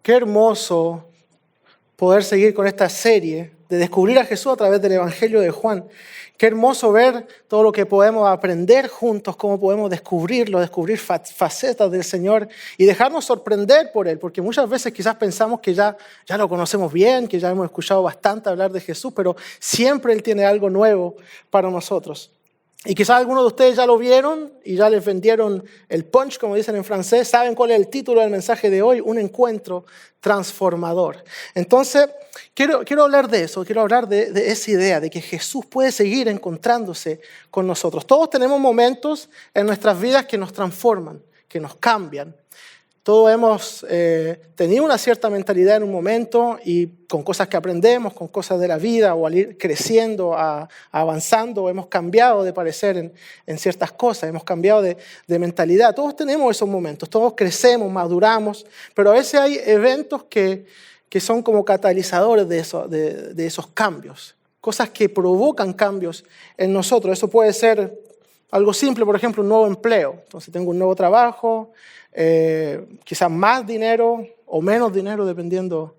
Qué hermoso poder seguir con esta serie de descubrir a Jesús a través del Evangelio de Juan. Qué hermoso ver todo lo que podemos aprender juntos, cómo podemos descubrirlo, descubrir facetas del Señor y dejarnos sorprender por Él, porque muchas veces quizás pensamos que ya lo conocemos bien, que ya hemos escuchado bastante hablar de Jesús, pero siempre Él tiene algo nuevo para nosotros. Y quizás algunos de ustedes ya lo vieron y ya les vendieron el punch, como dicen en francés. ¿Saben cuál es el título del mensaje de hoy? Un encuentro transformador. Entonces, quiero hablar de eso, quiero hablar de esa idea, de que Jesús puede seguir encontrándose con nosotros. Todos tenemos momentos en nuestras vidas que nos transforman, que nos cambian. Todos hemos tenido una cierta mentalidad en un momento y con cosas que aprendemos, con cosas de la vida o al ir creciendo, avanzando, hemos cambiado de parecer en ciertas cosas, hemos cambiado de mentalidad. Todos tenemos esos momentos, todos crecemos, maduramos, pero a veces hay eventos que son como catalizadores de esos cambios, cosas que provocan cambios en nosotros. Eso puede ser algo simple, por ejemplo, un nuevo empleo. Entonces tengo un nuevo trabajo, quizás más dinero o menos dinero, dependiendo.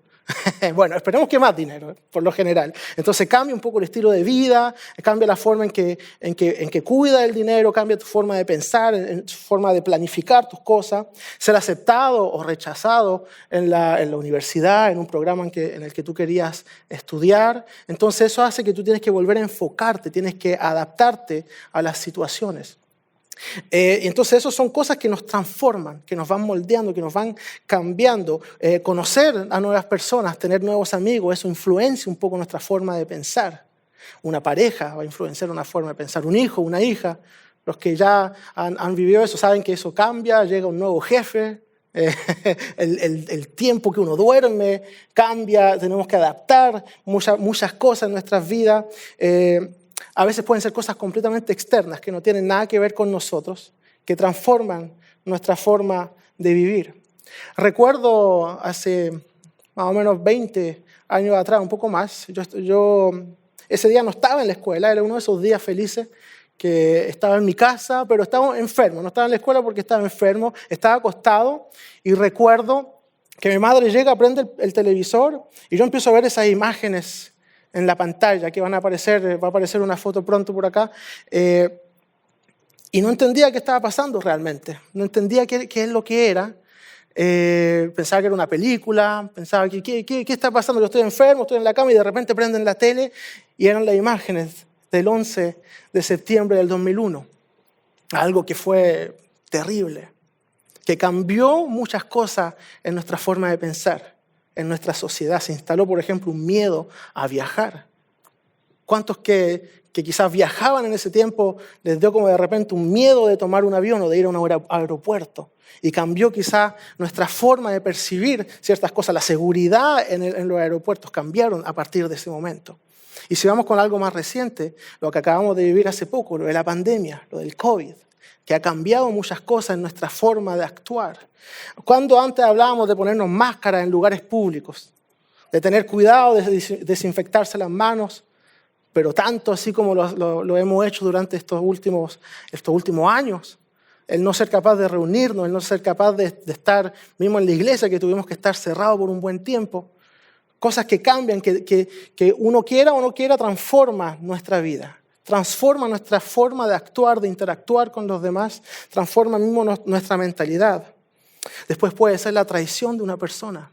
Bueno, esperemos que más dinero, por lo general. Entonces cambia un poco el estilo de vida, cambia la forma en que cuida el dinero, cambia tu forma de pensar, en tu forma de planificar tus cosas. Ser aceptado o rechazado en la universidad, en un programa en el que tú querías estudiar. Entonces eso hace que tú tienes que volver a enfocarte, tienes que adaptarte a las situaciones. Entonces esas son cosas que nos transforman, que nos van moldeando, que nos van cambiando. Conocer a nuevas personas, tener nuevos amigos, eso influencia un poco nuestra forma de pensar. Una pareja va a influenciar una forma de pensar, un hijo, una hija. Los que ya han vivido eso saben que eso cambia, llega un nuevo jefe. El tiempo que uno duerme cambia, tenemos que adaptar muchas cosas en nuestras vidas. A veces pueden ser cosas completamente externas que no tienen nada que ver con nosotros, que transforman nuestra forma de vivir. Recuerdo hace más o menos 20 años atrás, un poco más, yo ese día no estaba en la escuela, era uno de esos días felices que estaba en mi casa, pero estaba enfermo. No estaba en la escuela porque estaba enfermo, estaba acostado y recuerdo que mi madre llega, prende el televisor y yo empiezo a ver esas imágenes en la pantalla que va a aparecer una foto pronto por acá, y no entendía qué estaba pasando realmente, no entendía qué es lo que era, pensaba que era una película, pensaba ¿qué está pasando? Yo estoy enfermo, estoy en la cama y de repente prenden la tele y eran las imágenes del 11 de septiembre del 2001, algo que fue terrible, que cambió muchas cosas en nuestra forma de pensar. En nuestra sociedad se instaló, por ejemplo, un miedo a viajar. ¿Cuántos que quizás viajaban en ese tiempo les dio como de repente un miedo de tomar un avión o de ir a un aeropuerto? Y cambió quizás nuestra forma de percibir ciertas cosas. La seguridad en los aeropuertos cambiaron a partir de ese momento. Y si vamos con algo más reciente, lo que acabamos de vivir hace poco, lo de la pandemia, lo del COVID, que ha cambiado muchas cosas en nuestra forma de actuar. Cuando antes hablábamos de ponernos máscaras en lugares públicos, de tener cuidado, de desinfectarse las manos, pero tanto así como lo hemos hecho durante estos últimos años, el no ser capaz de reunirnos, el no ser capaz de estar mismo en la iglesia, que tuvimos que estar cerrados por un buen tiempo, cosas que cambian, que uno quiera o no quiera, transforma nuestra vida. Transforma nuestra forma de actuar, de interactuar con los demás, transforma mismo nuestra mentalidad. Después puede ser la traición de una persona,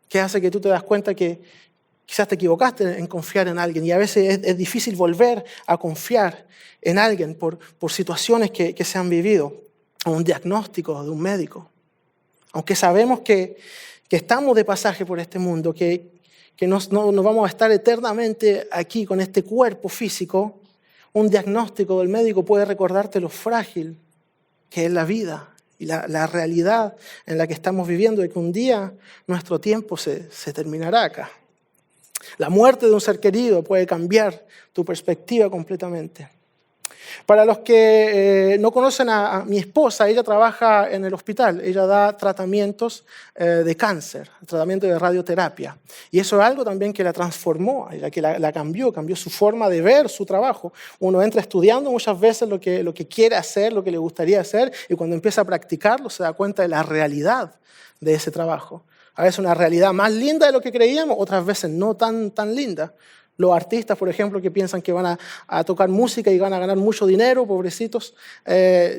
que hace que tú te das cuenta que quizás te equivocaste en confiar en alguien y a veces es difícil volver a confiar en alguien por situaciones que se han vivido, o un diagnóstico de un médico. Aunque sabemos que estamos de pasaje por este mundo, que no vamos a estar eternamente aquí con este cuerpo físico, un diagnóstico del médico puede recordarte lo frágil que es la vida y la realidad en la que estamos viviendo y que un día nuestro tiempo se terminará acá. La muerte de un ser querido puede cambiar tu perspectiva completamente. Para los que no conocen a mi esposa, ella trabaja en el hospital, ella da tratamientos de cáncer, tratamiento de radioterapia. Y eso es algo también que la transformó, que la cambió su forma de ver su trabajo. Uno entra estudiando muchas veces lo que quiere hacer, lo que le gustaría hacer, y cuando empieza a practicarlo se da cuenta de la realidad de ese trabajo. A veces una realidad más linda de lo que creíamos, otras veces no tan linda. Los artistas, por ejemplo, que piensan que van a tocar música y van a ganar mucho dinero, pobrecitos,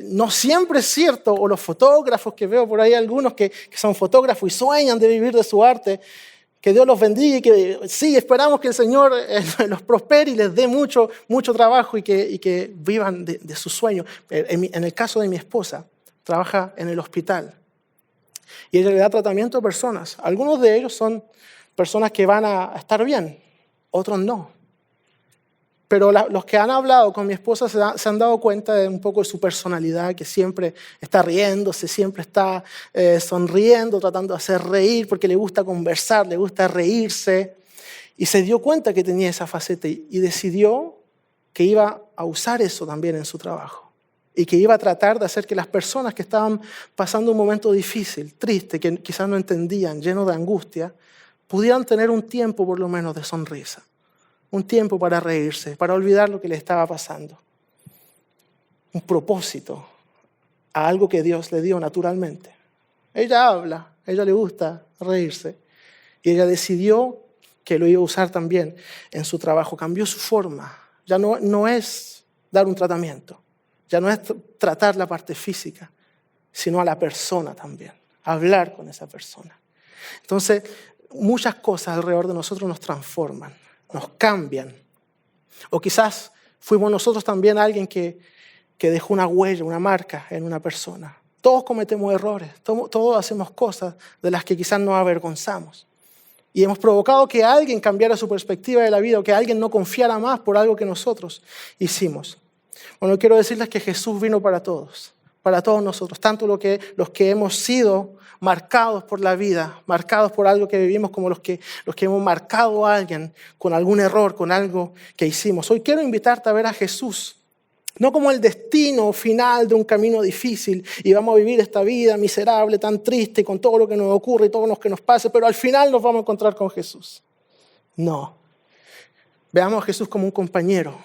no siempre es cierto. O los fotógrafos, que veo por ahí algunos que son fotógrafos y sueñan de vivir de su arte. Que Dios los bendiga y que sí, esperamos que el Señor los prospere y les dé mucho trabajo y que vivan de sus sueños. En el caso de mi esposa, trabaja en el hospital y ella le da tratamiento a personas. Algunos de ellos son personas que van a estar bien, otros no. Pero los que han hablado con mi esposa se han dado cuenta de un poco de su personalidad, que siempre está riéndose, siempre está sonriendo, tratando de hacer reír, porque le gusta conversar, le gusta reírse. Y se dio cuenta que tenía esa faceta y decidió que iba a usar eso también en su trabajo. Y que iba a tratar de hacer que las personas que estaban pasando un momento difícil, triste, que quizás no entendían, lleno de angustia, pudieran tener un tiempo por lo menos de sonrisa. Un tiempo para reírse, para olvidar lo que le estaba pasando. Un propósito a algo que Dios le dio naturalmente. Ella habla, a ella le gusta reírse. Y ella decidió que lo iba a usar también en su trabajo. Cambió su forma. Ya no es dar un tratamiento. Ya no es tratar la parte física, sino a la persona también. Hablar con esa persona. Entonces, muchas cosas alrededor de nosotros nos transforman. Nos cambian. O quizás fuimos nosotros también alguien que dejó una huella, una marca en una persona. Todos cometemos errores, todos hacemos cosas de las que quizás nos avergonzamos. Y hemos provocado que alguien cambiara su perspectiva de la vida o que alguien no confiara más por algo que nosotros hicimos. Bueno, quiero decirles que Jesús vino para todos nosotros, tanto los que hemos sido marcados por la vida, marcados por algo que vivimos, como los que hemos marcado a alguien con algún error, con algo que hicimos. Hoy quiero invitarte a ver a Jesús, no como el destino final de un camino difícil y vamos a vivir esta vida miserable, tan triste, con todo lo que nos ocurre y todo lo que nos pase, pero al final nos vamos a encontrar con Jesús. No. Veamos a Jesús como un compañero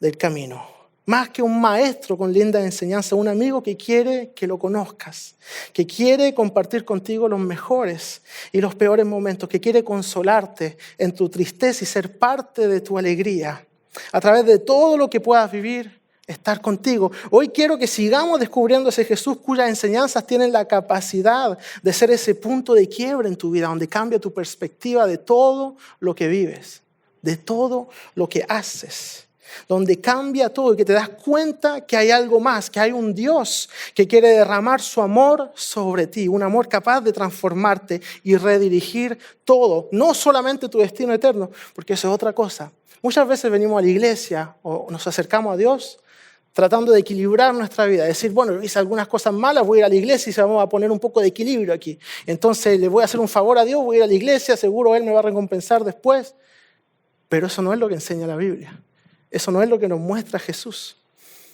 del camino. Más que un maestro con linda enseñanza, un amigo que quiere que lo conozcas, que quiere compartir contigo los mejores y los peores momentos, que quiere consolarte en tu tristeza y ser parte de tu alegría. A través de todo lo que puedas vivir, estar contigo. Hoy quiero que sigamos descubriendo ese Jesús cuyas enseñanzas tienen la capacidad de ser ese punto de quiebre en tu vida, donde cambia tu perspectiva de todo lo que vives, de todo lo que haces. Donde cambia todo y que te das cuenta que hay algo más, que hay un Dios que quiere derramar su amor sobre ti, un amor capaz de transformarte y redirigir todo, no solamente tu destino eterno, porque eso es otra cosa. Muchas veces venimos a la iglesia o nos acercamos a Dios tratando de equilibrar nuestra vida, decir, bueno, hice algunas cosas malas, voy a ir a la iglesia y se vamos a poner un poco de equilibrio aquí. Entonces le voy a hacer un favor a Dios, voy a ir a la iglesia, seguro Él me va a recompensar después. Pero eso no es lo que enseña la Biblia. Eso no es lo que nos muestra Jesús.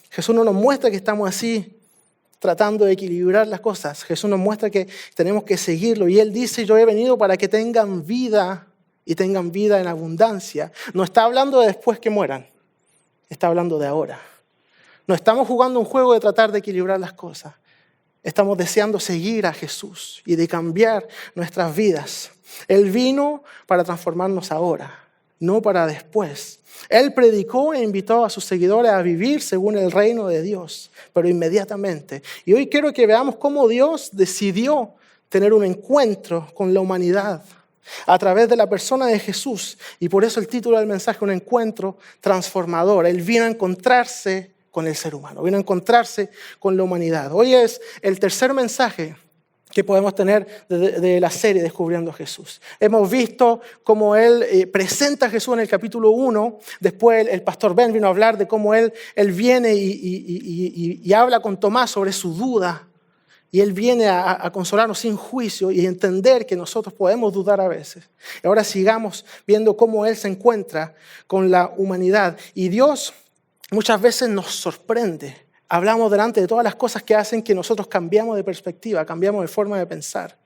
Jesús no nos muestra que estamos así tratando de equilibrar las cosas. Jesús nos muestra que tenemos que seguirlo. Y Él dice, yo he venido para que tengan vida y tengan vida en abundancia. No está hablando de después que mueran. Está hablando de ahora. No estamos jugando un juego de tratar de equilibrar las cosas. Estamos deseando seguir a Jesús y de cambiar nuestras vidas. Él vino para transformarnos ahora, no para después. Él predicó e invitó a sus seguidores a vivir según el reino de Dios, pero inmediatamente. Y hoy quiero que veamos cómo Dios decidió tener un encuentro con la humanidad a través de la persona de Jesús. Y por eso el título del mensaje, un encuentro transformador. Él vino a encontrarse con el ser humano, vino a encontrarse con la humanidad. Hoy es el tercer mensaje que podemos tener de la serie Descubriendo a Jesús. Hemos visto cómo Él presenta a Jesús en el capítulo 1. Después el pastor Ben vino a hablar de cómo Él viene y habla con Tomás sobre su duda. Y Él viene a consolarnos sin juicio y entender que nosotros podemos dudar a veces. Y ahora sigamos viendo cómo Él se encuentra con la humanidad. Y Dios muchas veces nos sorprende. Hablamos delante de todas las cosas que hacen que nosotros cambiamos de perspectiva, cambiamos de forma de pensar.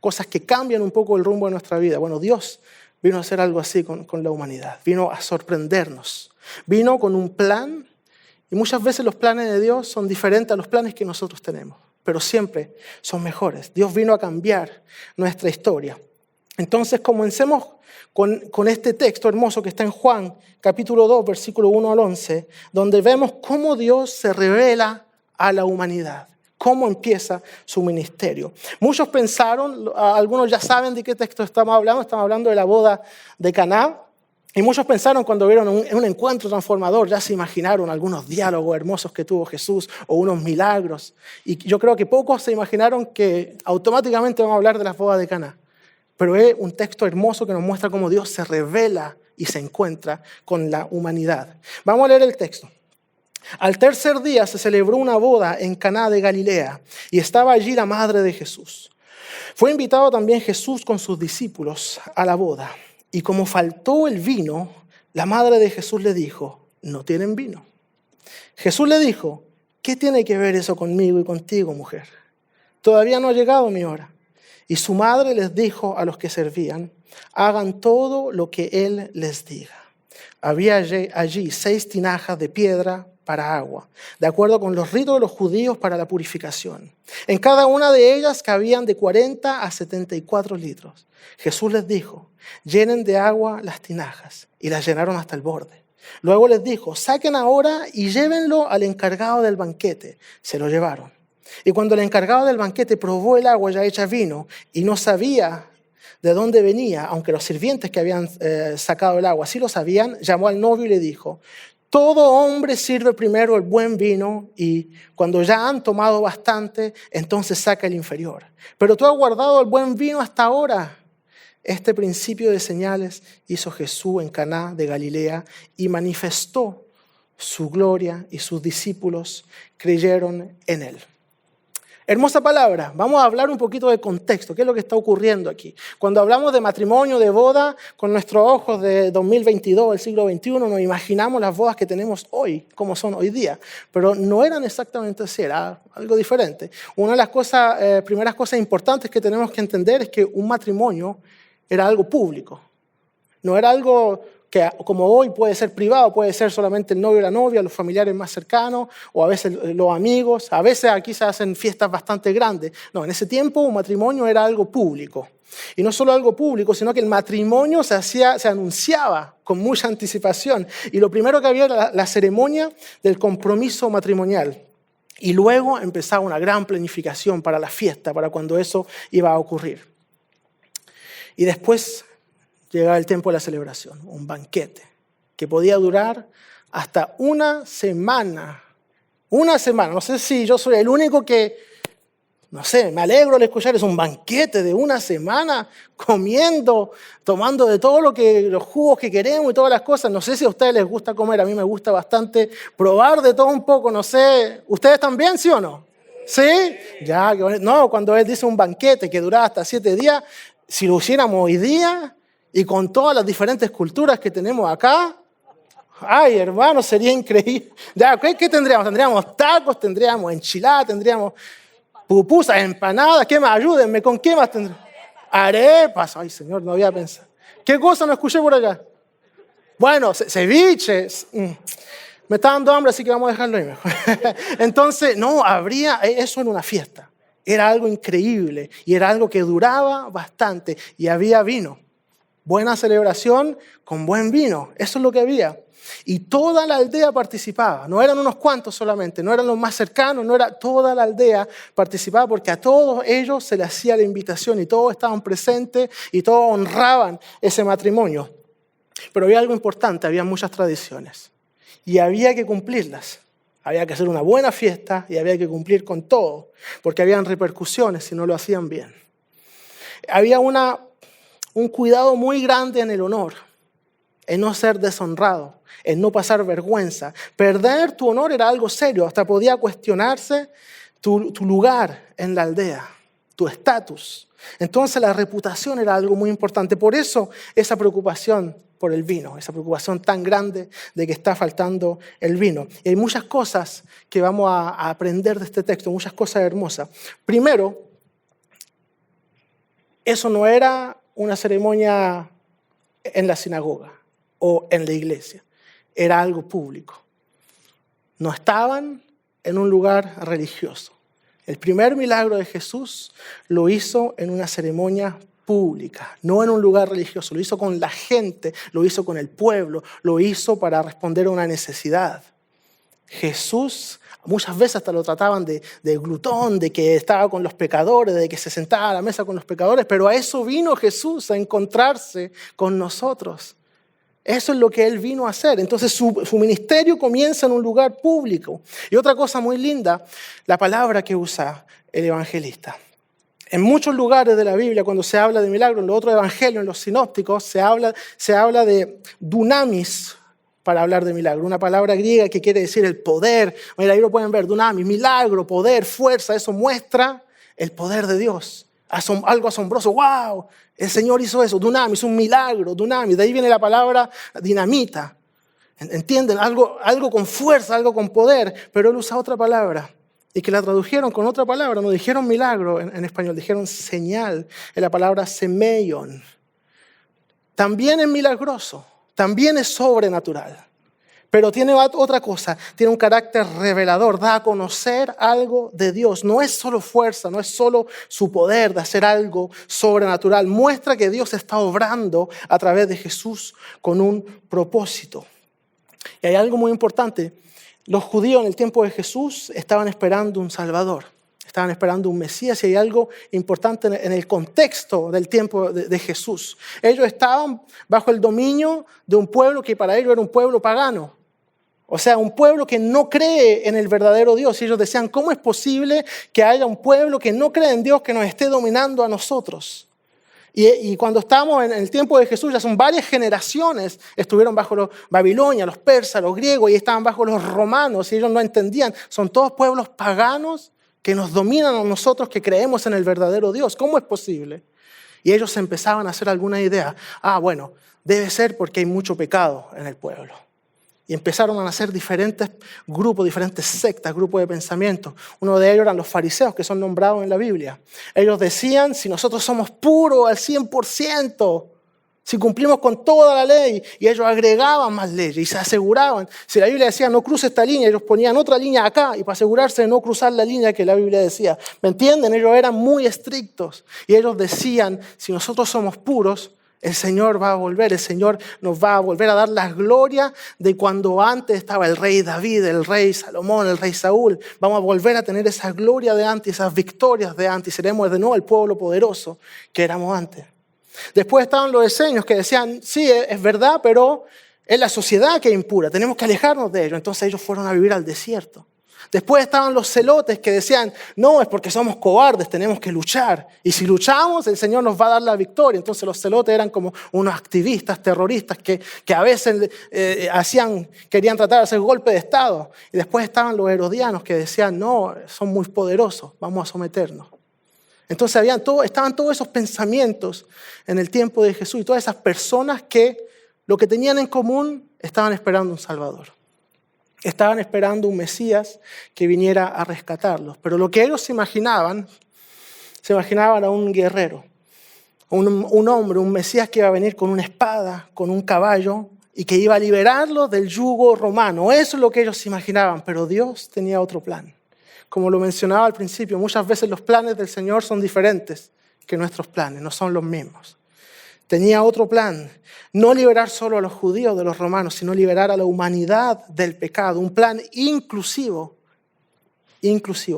Cosas que cambian un poco el rumbo de nuestra vida. Bueno, Dios vino a hacer algo así con la humanidad. Vino a sorprendernos. Vino con un plan. Y muchas veces los planes de Dios son diferentes a los planes que nosotros tenemos. pero siempre son mejores. Dios vino a cambiar nuestra historia. Entonces comencemos con este texto hermoso que está en Juan, capítulo 2, versículo 1 al 11, donde vemos cómo Dios se revela a la humanidad, cómo empieza su ministerio. Muchos pensaron, algunos ya saben de qué texto estamos hablando de la boda de Caná, y muchos pensaron cuando vieron un encuentro transformador, ya se imaginaron algunos diálogos hermosos que tuvo Jesús o unos milagros, y yo creo que pocos se imaginaron que automáticamente vamos a hablar de las bodas de Caná. Pero es un texto hermoso que nos muestra cómo Dios se revela y se encuentra con la humanidad. Vamos a leer el texto. Al tercer día se celebró una boda en Caná de Galilea y estaba allí la madre de Jesús. Fue invitado también Jesús con sus discípulos a la boda. Y como faltó el vino, la madre de Jesús le dijo, no tienen vino. Jesús le dijo, ¿qué tiene que ver eso conmigo y contigo, mujer? Todavía no ha llegado mi hora. Y su madre les dijo a los que servían, hagan todo lo que él les diga. Había allí 6 tinajas de piedra para agua, de acuerdo con los ritos de los judíos para la purificación. En cada una de ellas cabían de 40 a 74 litros. Jesús les dijo, llenen de agua las tinajas, y las llenaron hasta el borde. Luego les dijo, saquen ahora y llévenlo al encargado del banquete. Se lo llevaron. Y cuando el encargado del banquete probó el agua ya hecha vino y no sabía de dónde venía, aunque los sirvientes que habían sacado el agua sí lo sabían, llamó al novio y le dijo, todo hombre sirve primero el buen vino y cuando ya han tomado bastante, entonces saca el inferior. Pero tú has guardado el buen vino hasta ahora. Este principio de señales hizo Jesús en Caná de Galilea y manifestó su gloria y sus discípulos creyeron en él. Hermosa palabra. Vamos a hablar un poquito de contexto. ¿Qué es lo que está ocurriendo aquí? Cuando hablamos de matrimonio, de boda, con nuestros ojos de 2022, del siglo XXI, nos imaginamos las bodas que tenemos hoy, como son hoy día. Pero no eran exactamente así, era algo diferente. Una de las primeras cosas importantes que tenemos que entender es que un matrimonio era algo público. No era algo que como hoy puede ser privado, puede ser solamente el novio y la novia, los familiares más cercanos, o a veces los amigos, a veces aquí se hacen fiestas bastante grandes. No, en ese tiempo un matrimonio era algo público. Y no solo algo público, sino que el matrimonio se anunciaba con mucha anticipación. Y lo primero que había era la ceremonia del compromiso matrimonial. Y luego empezaba una gran planificación para la fiesta, para cuando eso iba a ocurrir. Y después llegaba el tiempo de la celebración, un banquete que podía durar hasta una semana. Una semana, no sé si yo soy el único que, no sé, me alegro al escuchar, es un banquete de una semana, comiendo, tomando de todo los jugos que queremos y todas las cosas. No sé si a ustedes les gusta comer, a mí me gusta bastante probar de todo un poco, no sé, ¿ustedes también, sí o no? ¿Sí? Ya, no, cuando él dice un banquete que duraba hasta 7 días, si lo hiciéramos hoy día, y con todas las diferentes culturas que tenemos acá, ay, hermano, sería increíble. Ya, ¿qué tendríamos? Tendríamos tacos, tendríamos enchiladas, tendríamos pupusas, empanadas. ¿Qué más? Ayúdenme, ¿con qué más tendríamos? Arepas. Ay, Señor, no había pensado. ¿Qué cosa no escuché por allá? Bueno, ceviches. Me está dando hambre, así que vamos a dejarlo ahí mejor. Entonces, no, habría eso en una fiesta. Era algo increíble y era algo que duraba bastante y había vino. Buena celebración con buen vino, eso es lo que había. Y toda la aldea participaba, no eran unos cuantos solamente, no eran los más cercanos, no era toda la aldea participaba porque a todos ellos se les hacía la invitación y todos estaban presentes y todos honraban ese matrimonio. Pero había algo importante, había muchas tradiciones y había que cumplirlas. Había que hacer una buena fiesta y había que cumplir con todo, porque habían repercusiones si no lo hacían bien. Había un cuidado muy grande en el honor, en no ser deshonrado, en no pasar vergüenza. Perder tu honor era algo serio, hasta podía cuestionarse tu lugar en la aldea, tu estatus. Entonces la reputación era algo muy importante. Por eso esa preocupación por el vino, esa preocupación tan grande de que está faltando el vino. Y hay muchas cosas que vamos a aprender de este texto, muchas cosas hermosas. Primero, eso no era una ceremonia en la sinagoga o en la iglesia, era algo público. No estaban en un lugar religioso. El primer milagro de Jesús lo hizo en una ceremonia pública, no en un lugar religioso. Lo hizo con la gente, lo hizo con el pueblo, lo hizo para responder a una necesidad. Jesús, muchas veces hasta lo trataban de glutón, de que estaba con los pecadores, de que se sentaba a la mesa con los pecadores, pero a eso vino Jesús, a encontrarse con nosotros. Eso es lo que Él vino a hacer. Entonces su ministerio comienza en un lugar público. Y otra cosa muy linda, la palabra que usa el evangelista. En muchos lugares de la Biblia, cuando se habla de milagros, en los otros evangelios, en los sinópticos, se habla de dunamis para hablar de milagro. Una palabra griega que quiere decir el poder. Mira, ahí lo pueden ver, dunamis, milagro, poder, fuerza. Eso muestra el poder de Dios. Algo asombroso. ¡Wow! El Señor hizo eso. Dunamis, un milagro, dunamis. De ahí viene la palabra dinamita. ¿Entienden? Algo con fuerza, algo con poder. Pero Él usa otra palabra. Y que la tradujeron con otra palabra. No dijeron milagro en español, dijeron señal. En la palabra semeion. También es milagroso. También es sobrenatural. Pero tiene otra cosa, tiene un carácter revelador, da a conocer algo de Dios. No es solo fuerza, no es solo su poder de hacer algo sobrenatural. Muestra que Dios está obrando a través de Jesús con un propósito. Y hay algo muy importante. Los judíos en el tiempo de Jesús estaban esperando un Salvador. Estaban esperando un Mesías y hay algo importante en el contexto del tiempo de Jesús. Ellos estaban bajo el dominio de un pueblo que para ellos era un pueblo pagano. O sea, un pueblo que no cree en el verdadero Dios. Y ellos decían, ¿cómo es posible que haya un pueblo que no cree en Dios que nos esté dominando a nosotros? Y cuando estábamos en el tiempo de Jesús, ya son varias generaciones, estuvieron bajo los Babilonia, los persas, los griegos, y estaban bajo los romanos, y ellos no entendían. Son todos pueblos paganos que nos dominan a nosotros que creemos en el verdadero Dios. ¿Cómo es posible? Y ellos empezaban a hacer alguna idea. Bueno, debe ser porque hay mucho pecado en el pueblo. Y empezaron a nacer diferentes grupos, diferentes sectas, grupos de pensamiento. Uno de ellos eran los fariseos, que son nombrados en la Biblia. Ellos decían, si nosotros somos puros al 100%, si cumplimos con toda la ley, y ellos agregaban más leyes y se aseguraban. Si la Biblia decía no cruce esta línea, ellos ponían otra línea acá y para asegurarse de no cruzar la línea que la Biblia decía. ¿Me entienden? Ellos eran muy estrictos y ellos decían, si nosotros somos puros, el Señor va a volver, el Señor nos va a volver a dar la gloria de cuando antes estaba el rey David, el rey Salomón, el rey Saúl. Vamos a volver a tener esa gloria de antes, esas victorias de antes. Seremos de nuevo el pueblo poderoso que éramos antes. Después estaban los esenios que decían, sí, es verdad, pero es la sociedad que es impura, tenemos que alejarnos de ellos. Entonces ellos fueron a vivir al desierto. Después estaban los celotes que decían, no, es porque somos cobardes, tenemos que luchar. Y si luchamos, el Señor nos va a dar la victoria. Entonces los celotes eran como unos activistas, terroristas que a veces querían tratar de hacer golpe de Estado. Y después estaban los herodianos que decían, no, son muy poderosos, vamos a someternos. Entonces estaban todos esos pensamientos en el tiempo de Jesús y todas esas personas que lo que tenían en común estaban esperando un Salvador. Estaban esperando un Mesías que viniera a rescatarlos. Pero lo que ellos se imaginaban a un guerrero, un hombre, un Mesías que iba a venir con una espada, con un caballo y que iba a liberarlos del yugo romano. Eso es lo que ellos se imaginaban, pero Dios tenía otro plan. Como lo mencionaba al principio, muchas veces los planes del Señor son diferentes que nuestros planes, no son los mismos. Tenía otro plan, no liberar solo a los judíos de los romanos, sino liberar a la humanidad del pecado. Un plan inclusivo,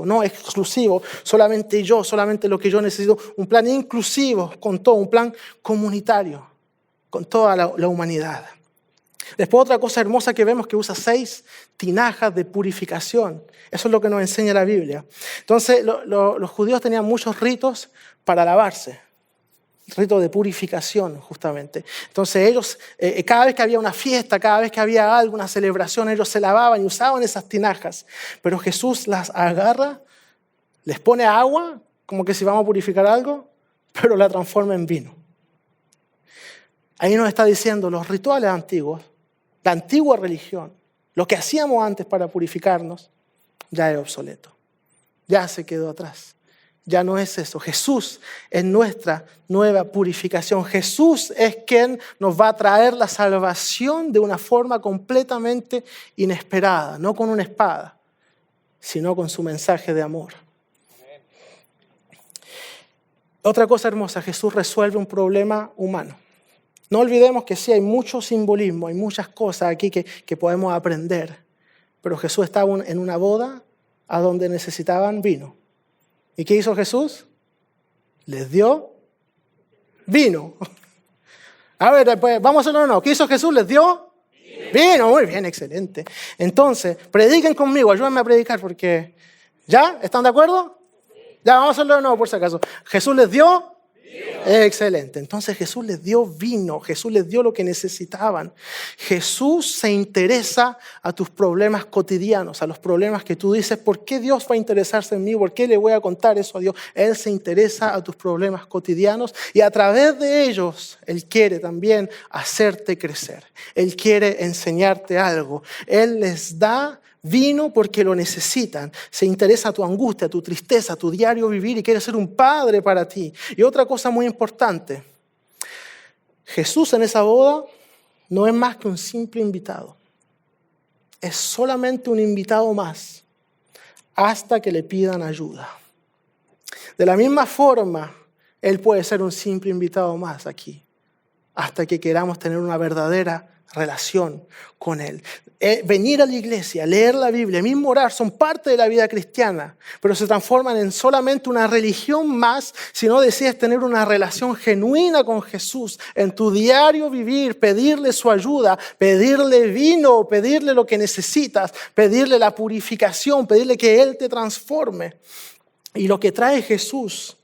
no exclusivo, solamente yo, solamente lo que yo necesito. Un plan inclusivo con todo, un plan comunitario, con toda la humanidad. Después otra cosa hermosa que vemos que usa 6 tinajas de purificación. Eso es lo que nos enseña la Biblia. Entonces los judíos tenían muchos ritos para lavarse. Rito de purificación, justamente. Entonces ellos, cada vez que había una fiesta, cada vez que había alguna celebración, ellos se lavaban y usaban esas tinajas. Pero Jesús las agarra, les pone agua, como que si vamos a purificar algo, pero la transforma en vino. Ahí nos está diciendo los rituales antiguos, la antigua religión, lo que hacíamos antes para purificarnos, ya es obsoleto, ya se quedó atrás. Ya no es eso. Jesús es nuestra nueva purificación. Jesús es quien nos va a traer la salvación de una forma completamente inesperada. No con una espada, sino con su mensaje de amor. Otra cosa hermosa, Jesús resuelve un problema humano. No olvidemos que sí hay mucho simbolismo, hay muchas cosas aquí que podemos aprender. Pero Jesús estaba en una boda a donde necesitaban vino. ¿Y qué hizo Jesús? Les dio vino. A ver, pues, vamos a hacerlo o no. ¿Qué hizo Jesús? ¿Les dio? Vino. Muy bien, excelente. Entonces, prediquen conmigo, ayúdenme a predicar porque... ¿Ya? ¿Están de acuerdo? Ya, vamos a hacerlo de nuevo por si acaso. Jesús les dio... Excelente. Entonces Jesús les dio vino, Jesús les dio lo que necesitaban. Jesús se interesa a tus problemas cotidianos, a los problemas que tú dices, ¿por qué Dios va a interesarse en mí? ¿Por qué le voy a contar eso a Dios? Él se interesa a tus problemas cotidianos y a través de ellos Él quiere también hacerte crecer. Él quiere enseñarte algo. Él les da vino porque lo necesitan. Se interesa a tu angustia, a tu tristeza, a tu diario vivir y quiere ser un padre para ti. Y otra cosa muy importante, Jesús en esa boda no es más que un simple invitado. Es solamente un invitado más hasta que le pidan ayuda. De la misma forma, Él puede ser un simple invitado más aquí hasta que queramos tener una verdadera relación con Él. Venir a la iglesia, leer la Biblia, mismo orar, son parte de la vida cristiana, pero se transforman en solamente una religión más si no decides tener una relación genuina con Jesús en tu diario vivir, pedirle su ayuda, pedirle vino, pedirle lo que necesitas, pedirle la purificación, pedirle que Él te transforme. Y lo que trae Jesús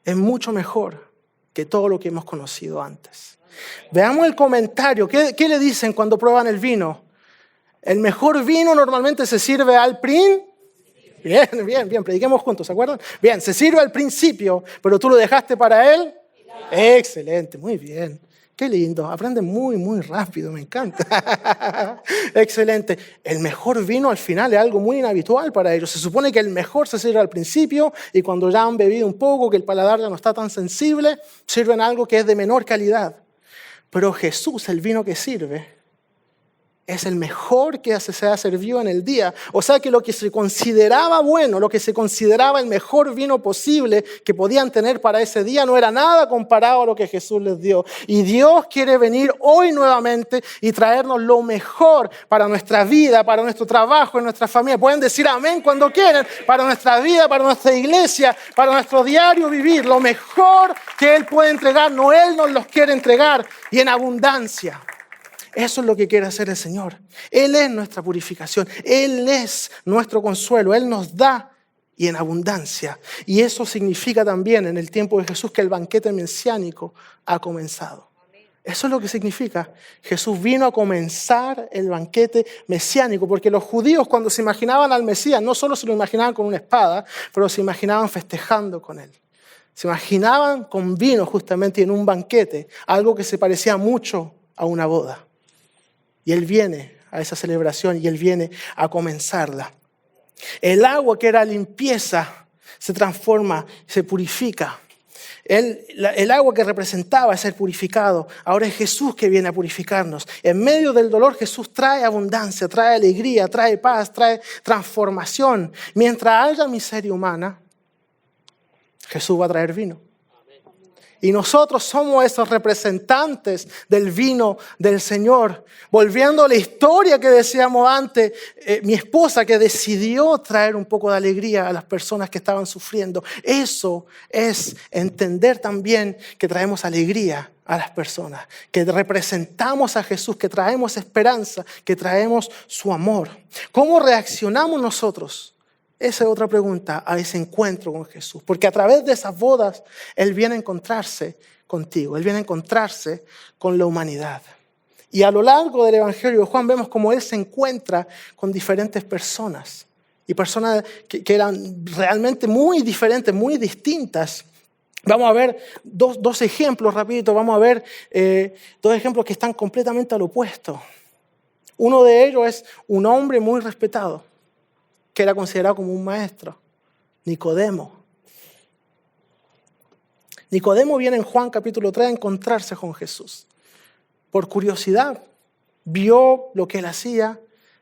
es mucho mejor que todo lo que hemos conocido antes. Veamos el comentario. ¿Qué le dicen cuando prueban el vino? El mejor vino normalmente se sirve al principio. Bien, prediquemos juntos, ¿se acuerdan? Bien, se sirve al principio, pero tú lo dejaste para él. Excelente, muy bien. Qué lindo, aprenden muy rápido, me encanta. Excelente. El mejor vino al final es algo muy inhabitual para ellos. Se supone que el mejor se sirve al principio y cuando ya han bebido un poco, que el paladar ya no está tan sensible, sirven algo que es de menor calidad. Pero Jesús, el vino que sirve, es el mejor que se ha servido en el día. O sea que lo que se consideraba bueno, lo que se consideraba el mejor vino posible que podían tener para ese día, no era nada comparado a lo que Jesús les dio. Y Dios quiere venir hoy nuevamente y traernos lo mejor para nuestra vida, para nuestro trabajo, en nuestra familia. Pueden decir amén cuando quieran, para nuestra vida, para nuestra iglesia, para nuestro diario vivir. Lo mejor que Él puede entregarnos, Él nos los quiere entregar y en abundancia. Eso es lo que quiere hacer el Señor. Él es nuestra purificación. Él es nuestro consuelo. Él nos da y en abundancia. Y eso significa también en el tiempo de Jesús que el banquete mesiánico ha comenzado. Eso es lo que significa. Jesús vino a comenzar el banquete mesiánico, porque los judíos cuando se imaginaban al Mesías, no solo se lo imaginaban con una espada, pero se imaginaban festejando con él. Se imaginaban con vino justamente en un banquete, algo que se parecía mucho a una boda. Y Él viene a esa celebración y Él viene a comenzarla. El agua que era limpieza se transforma, se purifica. El agua que representaba ser purificado, ahora es Jesús que viene a purificarnos. En medio del dolor Jesús trae abundancia, trae alegría, trae paz, trae transformación. Mientras haya miseria humana, Jesús va a traer vino. Y nosotros somos esos representantes del vino del Señor. Volviendo a la historia que decíamos antes, mi esposa que decidió traer un poco de alegría a las personas que estaban sufriendo. Eso es entender también que traemos alegría a las personas, que representamos a Jesús, que traemos esperanza, que traemos su amor. ¿Cómo reaccionamos nosotros? Esa es otra pregunta a ese encuentro con Jesús. Porque a través de esas bodas, Él viene a encontrarse contigo. Él viene a encontrarse con la humanidad. Y a lo largo del Evangelio de Juan vemos cómo Él se encuentra con diferentes personas. Y personas que eran realmente muy diferentes, muy distintas. Vamos a ver dos ejemplos rapidito. Vamos a ver dos ejemplos que están completamente al opuesto. Uno de ellos es un hombre muy respetado, que era considerado como un maestro, Nicodemo. Nicodemo viene en Juan capítulo 3 a encontrarse con Jesús. Por curiosidad, vio lo que él hacía,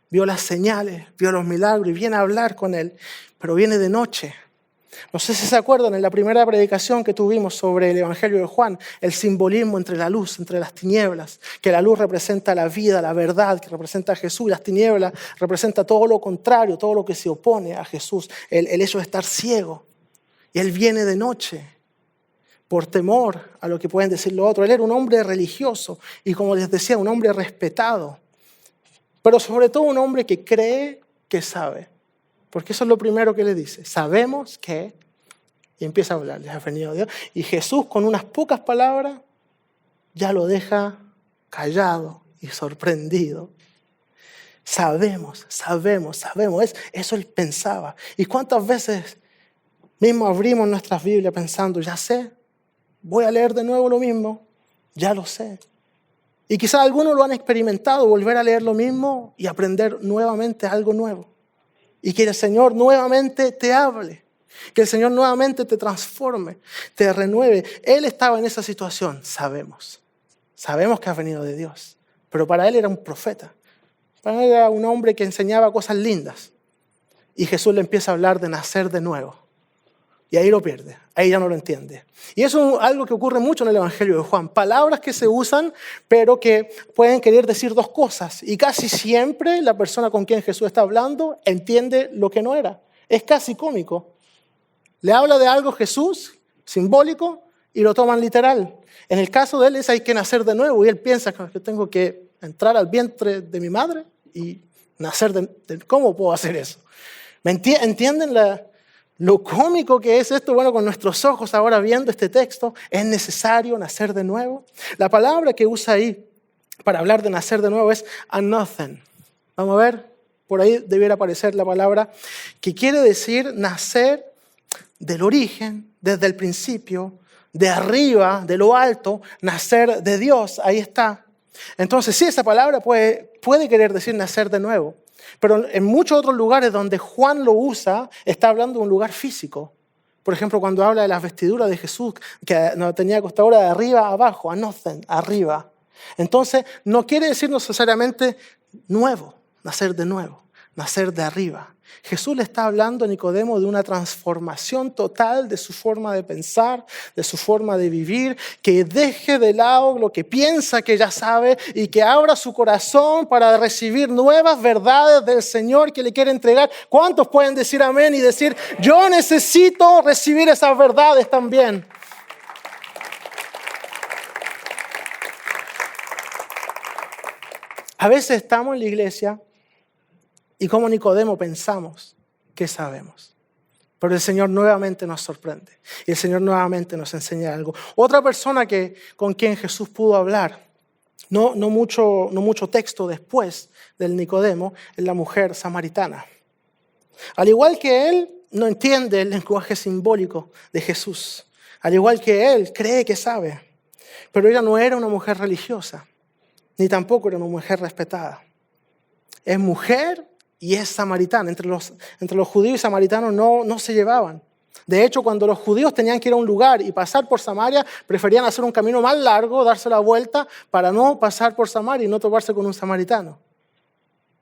vio las señales, vio los milagros y viene a hablar con él, pero viene de noche. No sé si se acuerdan, en la primera predicación que tuvimos sobre el Evangelio de Juan, el simbolismo entre la luz, entre las tinieblas, que la luz representa la vida, la verdad, que representa a Jesús, y las tinieblas representa todo lo contrario, todo lo que se opone a Jesús, el hecho de estar ciego. Y Él viene de noche por temor a lo que pueden decir los otros. Él era un hombre religioso y, como les decía, un hombre respetado, pero sobre todo un hombre que cree que sabe. Porque eso es lo primero que le dice. Sabemos que, y empieza a hablar, les ha venido Dios. Y Jesús, con unas pocas palabras, ya lo deja callado y sorprendido. Sabemos. Eso él pensaba. ¿Y cuántas veces mismo abrimos nuestras Biblias pensando, ya sé, voy a leer de nuevo lo mismo, ya lo sé? Y quizás algunos lo han experimentado, volver a leer lo mismo y aprender nuevamente algo nuevo. Y que el Señor nuevamente te hable, que el Señor nuevamente te transforme, te renueve. Él estaba en esa situación, sabemos que ha venido de Dios, pero para él era un profeta, para él era un hombre que enseñaba cosas lindas. Y Jesús le empieza a hablar de nacer de nuevo. Y ahí lo pierde, ahí ya no lo entiende. Y eso es algo que ocurre mucho en el Evangelio de Juan. Palabras que se usan, pero que pueden querer decir dos cosas. Y casi siempre la persona con quien Jesús está hablando entiende lo que no era. Es casi cómico. Le habla de algo Jesús, simbólico, y lo toman literal. En el caso de él es hay que nacer de nuevo. Y él piensa que tengo que entrar al vientre de mi madre y nacer ¿Cómo puedo hacer eso? ¿Entienden lo cómico que es esto? Bueno, con nuestros ojos ahora viendo este texto, es necesario nacer de nuevo. La palabra que usa ahí para hablar de nacer de nuevo es anothen. Vamos a ver, por ahí debiera aparecer la palabra que quiere decir nacer del origen, desde el principio, de arriba, de lo alto, nacer de Dios. Ahí está. Entonces sí, esa palabra puede querer decir nacer de nuevo. Pero en muchos otros lugares donde Juan lo usa, está hablando de un lugar físico. Por ejemplo, cuando habla de las vestiduras de Jesús, que no tenía costadura de arriba a abajo, anothen, arriba. Entonces, no quiere decir necesariamente nuevo, nacer de nuevo, nacer de arriba. Jesús le está hablando a Nicodemo de una transformación total de su forma de pensar, de su forma de vivir, que deje de lado lo que piensa que ya sabe y que abra su corazón para recibir nuevas verdades del Señor que le quiere entregar. ¿Cuántos pueden decir amén y decir, yo necesito recibir esas verdades también? A veces estamos en la iglesia y como Nicodemo pensamos que sabemos. Pero el Señor nuevamente nos sorprende. Y el Señor nuevamente nos enseña algo. Otra persona con quien Jesús pudo hablar, no mucho texto después del Nicodemo, es la mujer samaritana. Al igual que él, no entiende el lenguaje simbólico de Jesús. Al igual que él, cree que sabe. Pero ella no era una mujer religiosa, ni tampoco era una mujer respetada. Es mujer y es samaritana. Entre los judíos y samaritanos no se llevaban. De hecho, cuando los judíos tenían que ir a un lugar y pasar por Samaria, preferían hacer un camino más largo, darse la vuelta para no pasar por Samaria y no toparse con un samaritano.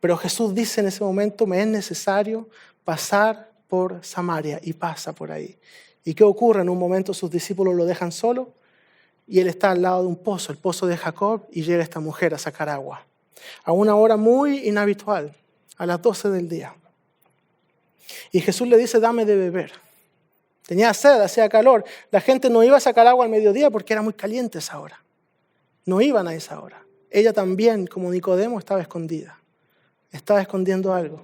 Pero Jesús dice en ese momento, me es necesario pasar por Samaria, y pasa por ahí. ¿Y qué ocurre? En un momento sus discípulos lo dejan solo y él está al lado de un pozo, el pozo de Jacob, y llega esta mujer a sacar agua. A una hora muy inhabitual, a las 12 del día. Y Jesús le dice, dame de beber. Tenía sed, hacía calor. La gente no iba a sacar agua al mediodía porque era muy caliente esa hora. No iban a esa hora. Ella también, como Nicodemo, estaba escondida. Estaba escondiendo algo.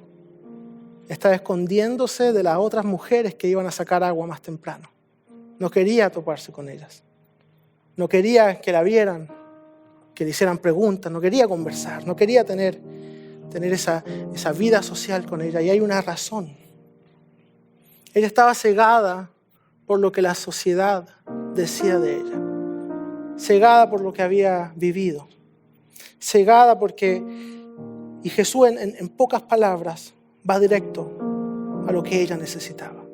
Estaba escondiéndose de las otras mujeres que iban a sacar agua más temprano. No quería toparse con ellas. No quería que la vieran, que le hicieran preguntas. No quería conversar. No quería tener esa vida social con ella. Y hay una razón. Ella estaba cegada por lo que la sociedad decía de ella. Cegada por lo que había vivido. Cegada porque... Y Jesús en pocas palabras va directo a lo que ella necesitaba.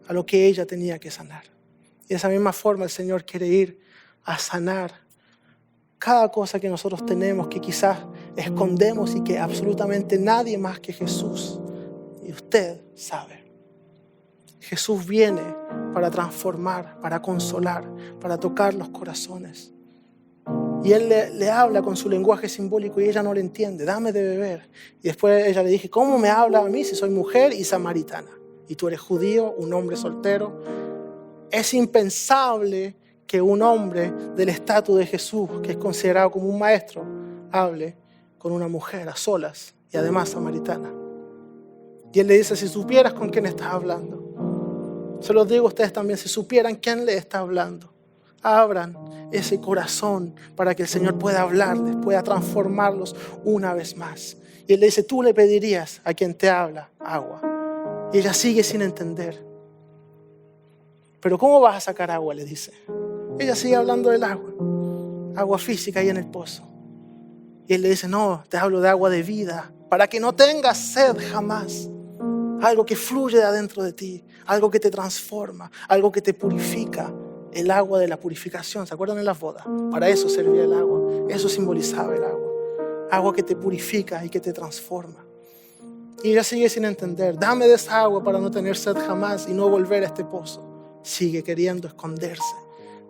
A lo que ella tenía que sanar. Y de esa misma forma el Señor quiere ir a sanar cada cosa que nosotros tenemos, que quizás escondemos y que absolutamente nadie más que Jesús y usted sabe. Jesús viene para transformar, para consolar, para tocar los corazones. Y Él le habla con su lenguaje simbólico y ella no le entiende. Dame de beber. Y después ella le dije, ¿cómo me habla a mí si soy mujer y samaritana? Y tú eres judío, un hombre soltero. Es impensable que un hombre del estatus de Jesús, que es considerado como un maestro, hable con una mujer a solas y además samaritana. Y Él le dice, si supieras con quién estás hablando. Se los digo a ustedes también, si supieran quién le está hablando. Abran ese corazón para que el Señor pueda hablarles, pueda transformarlos una vez más. Y Él le dice, tú le pedirías a quien te habla agua. Y ella sigue sin entender. Pero ¿cómo vas a sacar agua? Le dice. Ella sigue hablando del agua. Agua física ahí en el pozo. Y Él le dice, no, te hablo de agua de vida, para que no tengas sed jamás. Algo que fluye de adentro de ti, algo que te transforma, algo que te purifica. El agua de la purificación, ¿se acuerdan en las bodas? Para eso servía el agua, eso simbolizaba el agua. Agua que te purifica y que te transforma. Y ella sigue sin entender, dame de esa agua para no tener sed jamás y no volver a este pozo. Sigue queriendo esconderse.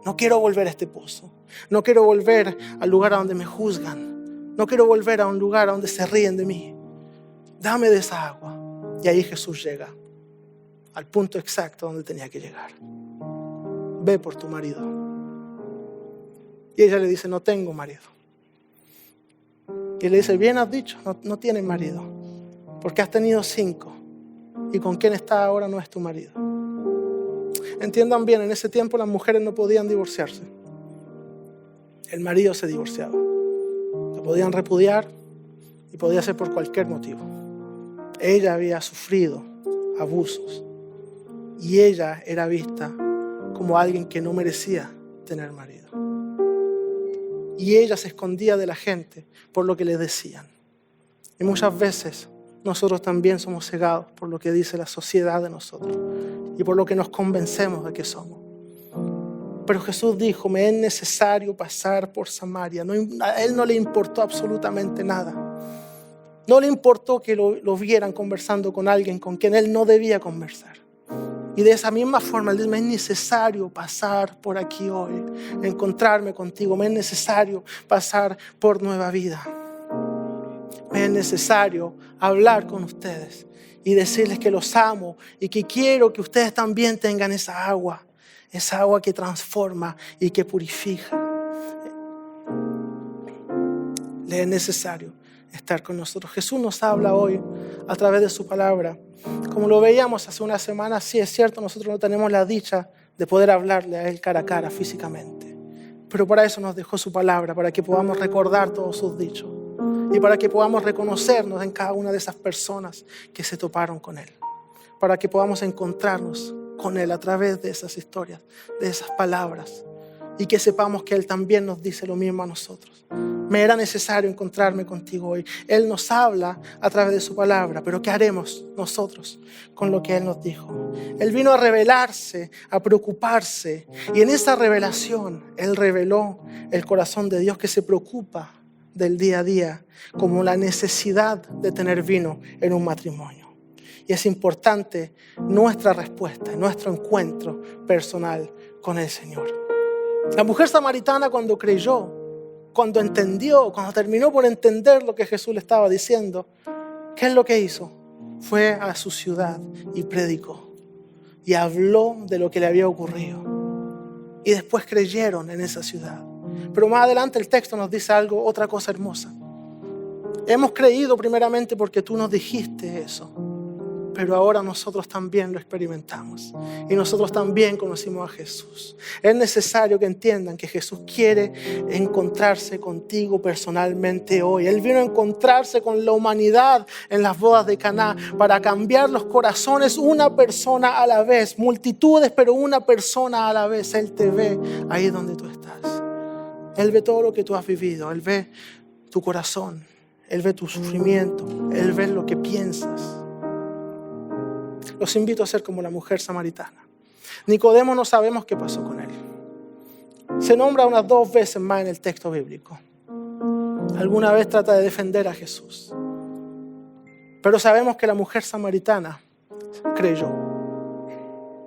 No quiero volver a este pozo. No quiero volver al lugar a donde me juzgan. No quiero volver a un lugar a donde se ríen de mí. Dame de esa agua. Y ahí Jesús llega al punto exacto donde tenía que llegar. Ve por tu marido. Y ella le dice, no tengo marido. Y él le dice, bien has dicho, no tienes marido, porque has tenido 5 y con quien estás ahora no es tu marido. Entiendan bien, en ese tiempo las mujeres no podían divorciarse. El marido se divorciaba. Se podían repudiar y podía ser por cualquier motivo. Ella había sufrido abusos y ella era vista como alguien que no merecía tener marido. Y ella se escondía de la gente por lo que le decían. Y muchas veces nosotros también somos cegados por lo que dice la sociedad de nosotros y por lo que nos convencemos de que somos. Pero Jesús dijo, me es necesario pasar por Samaria. A Él no le importó absolutamente nada. No le importó que lo vieran conversando con alguien con quien Él no debía conversar. Y de esa misma forma, Él dice, me es necesario pasar por aquí hoy, encontrarme contigo, me es necesario pasar por Nueva Vida. Me es necesario hablar con ustedes y decirles que los amo y que quiero que ustedes también tengan esa agua que transforma y que purifica. Les es necesario estar con nosotros. Jesús nos habla hoy a través de su palabra. Como lo veíamos hace unas semanas, sí es cierto, nosotros no tenemos la dicha de poder hablarle a Él cara a cara físicamente. Pero para eso nos dejó su palabra, para que podamos recordar todos sus dichos y para que podamos reconocernos en cada una de esas personas que se toparon con Él. Para que podamos encontrarnos con Él a través de esas historias, de esas palabras y que sepamos que Él también nos dice lo mismo a nosotros. Me era necesario encontrarme contigo hoy. Él nos habla a través de su palabra, pero ¿qué haremos nosotros con lo que Él nos dijo? Él vino a revelarse, a preocuparse, y en esa revelación Él reveló el corazón de Dios que se preocupa del día a día, como la necesidad de tener vino en un matrimonio. Y es importante nuestra respuesta, nuestro encuentro personal con el Señor. La mujer samaritana cuando creyó, cuando entendió, cuando terminó por entender lo que Jesús le estaba diciendo, ¿qué es lo que hizo? Fue a su ciudad y predicó y habló de lo que le había ocurrido. Y después creyeron en esa ciudad. Pero más adelante el texto nos dice otra cosa hermosa. Hemos creído primeramente porque tú nos dijiste eso. Pero ahora nosotros también lo experimentamos y nosotros también conocimos a Jesús. Es necesario que entiendan que Jesús quiere encontrarse contigo personalmente hoy. Él vino a encontrarse con la humanidad en las bodas de Caná para cambiar los corazones una persona a la vez, multitudes, pero una persona a la vez. Él te ve ahí donde tú estás. Él ve todo lo que tú has vivido, Él ve tu corazón, Él ve tu sufrimiento, Él ve lo que piensas. Los invito a ser como la mujer samaritana. Nicodemo no sabemos qué pasó con él. Se nombra unas 2 veces más en el texto bíblico. Alguna vez trata de defender a Jesús. Pero sabemos que la mujer samaritana creyó.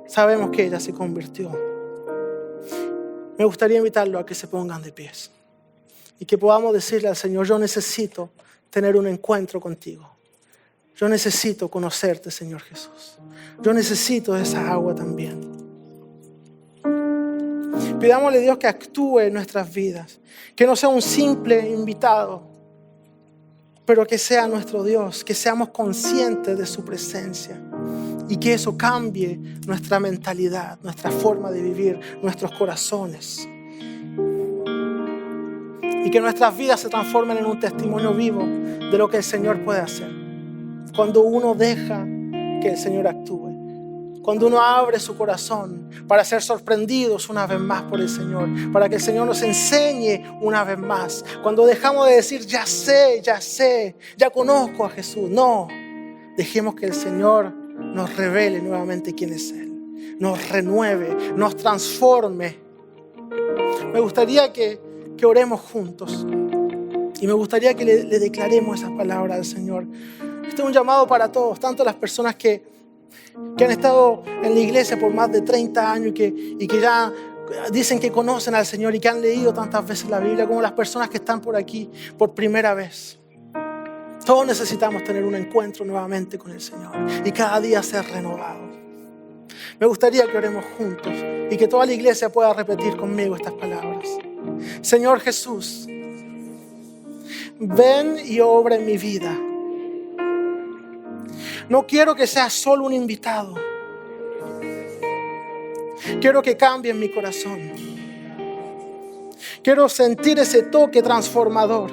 sabemos que ella se convirtió. Me gustaría invitarlo a que se pongan de pies y que podamos decirle al Señor: yo necesito tener un encuentro contigo. Yo necesito conocerte, Señor Jesús. Yo necesito esa agua también. Pidámosle a Dios que actúe en nuestras vidas, que no sea un simple invitado, pero que sea nuestro Dios, que seamos conscientes de su presencia y que eso cambie nuestra mentalidad, nuestra forma de vivir, nuestros corazones. Y que nuestras vidas se transformen en un testimonio vivo de lo que el Señor puede hacer. Cuando uno deja que el Señor actúe. Cuando uno abre su corazón para ser sorprendidos una vez más por el Señor. Para que el Señor nos enseñe una vez más. Cuando dejamos de decir: ya sé, ya conozco a Jesús. No, dejemos que el Señor nos revele nuevamente quién es Él. Nos renueve, nos transforme. Me gustaría que oremos juntos. Y me gustaría que le declaremos esas palabras al Señor. Este es un llamado para todos, tanto las personas que han estado en la iglesia por más de 30 años y que ya dicen que conocen al Señor y que han leído tantas veces la Biblia, como las personas que están por aquí por primera vez. Todos necesitamos tener un encuentro nuevamente con el Señor y cada día ser renovados. Me gustaría que oremos juntos y que toda la iglesia pueda repetir conmigo estas palabras. Señor Jesús, ven y obra en mi vida. No quiero que seas solo un invitado. Quiero que cambie en mi corazón. Quiero sentir ese toque transformador.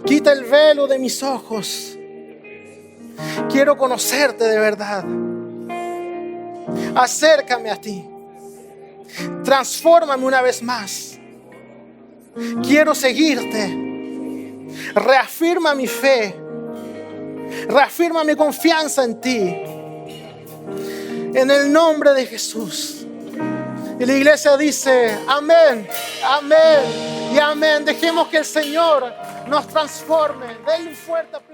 Quita el velo de mis ojos. Quiero conocerte de verdad. Acércame a ti. Transfórmame una vez más. Quiero seguirte. Reafirma mi fe. Reafirma mi confianza en ti. En el nombre de Jesús. Y la iglesia dice: amén, amén y amén. Dejemos que el Señor nos transforme. Denle un fuerte aplauso.